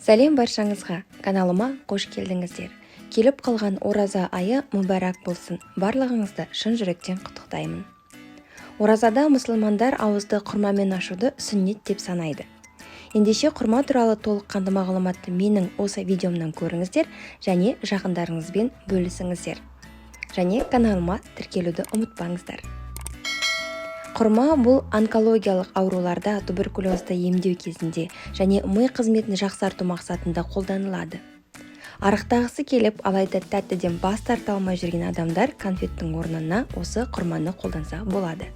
Сәлем баршаңызға, каналыма қош келдіңіздер. Келіп қалған ораза айы мүбәрак болсын. Барлығыңызды шын жүректен құттықтаймын. Оразада мұсылмандар ауызды құрмамен ашуды сүннет деп санайды. Ендеше құрма туралы толыққанды мағлұматты менің осы видеомнан көріңіздер және жақындарыңызбен бөлісіңіздер. Және каналыма тіркелуді ұмытпаңыздар. Құрма бұл онкологиялық ауруларда туберкулезді емдеу кезінде және ми қызметін жақсарту мақсатында қолданылады. Арықтағысы келіп, алайда тәттіден бас тарта алмай жүрген адамдар конфеттің орнына осы құрманы қолданса болады.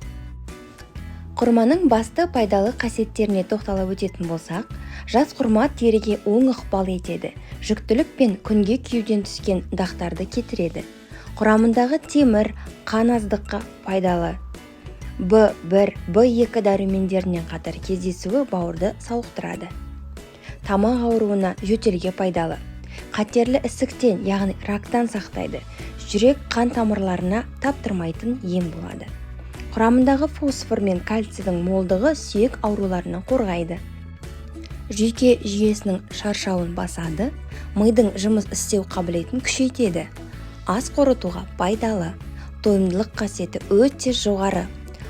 Құрманың басты пайдалы қасиеттеріне тоқталып өтетін болсақ, жас құрма теріге оң ықпал етеді, жүктілік пен күнге күйеуден түскен дақтарды кетіреді. Құрамындағы темір, қан аздыққа пайдалы. В1, В2 дәрумендерінен қатар кездесуі бауырды сауықтырады. Тамақ ауруына, жөтелге пайдалы. Қатерлі ісіктен, яғни рактан сақтайды. Жүрек қан тамырларына таптырмайтын ем болады. Құрамындағы фосфор мен кальцийдің молдығы сүйек ауруларынан қорғайды. Жүйке жүйесінің шаршауын басады, мидың жұмыс істеу қабілетін күшейтеді. Ас қорытуға пайдалы. Тойымдылық қасиеті өте жоғары.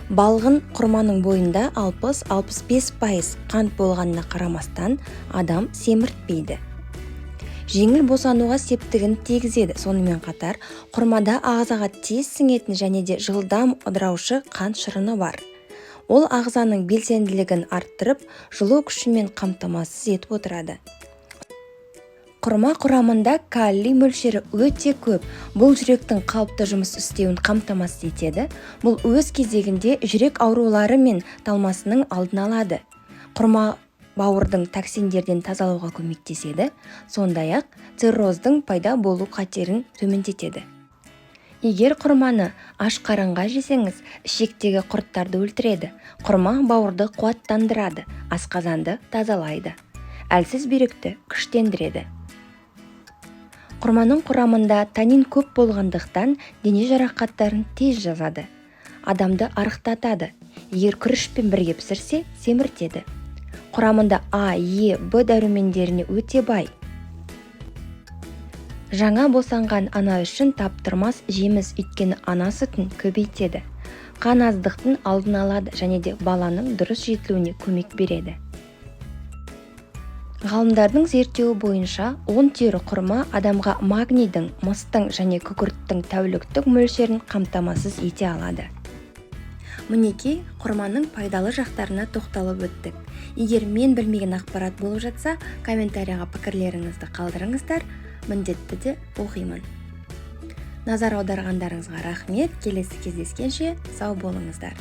Балғын құрманың бойында 60-65% қант болғанына қарамастан адам семіртпейді. Жеңіл босануға септігін тигізеді. Сонымен қатар, құрмада ағзаға тез сіңетін және де жылдам ыдыраушы қант шырыны бар. Ол ағзаның белсенділігін арттырып, жылу күшімен қамтамасыз етіп отырады. Құрма құрамында калий мөлшері өте көп. Бұл жүректің қалыпты жұмыс істеуін қамтамасыз етеді. Бұл өз кезегінде жүрек аурулары мен талмасының алдын алады. Құрма бауырдың токсиндерден тазалауға көмектеседі. Сондай-ақ цирроздың пайда болу қатерін төмендетеді. Егер құрманы аш қарынға жесеңіз, ішектегі құрттарды өлтіреді. Құрма бауырды қуаттандырады, асқазанды тазалайды. Әлсіз бүйректі күштендіреді. Құрманың құрамында танин көп болғандықтан дене жарақаттарын тез жазады. Адамды арықтатады. Егер күрішпен бірге пісірсе, семіртеді. Құрамында А, Е, В дәрумендеріне өте бай. Жаңа босанған ана үшін таптырмас жеміс, өйткені ана сүтін көбейтеді. Қан аздықтың алдын алады және де баланың дұрыс жетілуіне көмек береді. Ғалымдардың зерттеуі бойынша 10 тері құрма адамға магнийдің, мыстың және күкірттің тәуліктік мөлшерін қамтамасыз ете алады. Мінекей, құрманың пайдалы жақтарына тоқталып өттік. Егер мен білмеген ақпарат болып жатса, комментарияға пікірлеріңізді қалдырыңыздар, міндетті де оқимын. Назар аударғандарыңызға рахмет, келесі кездескенше сау болыңыздар.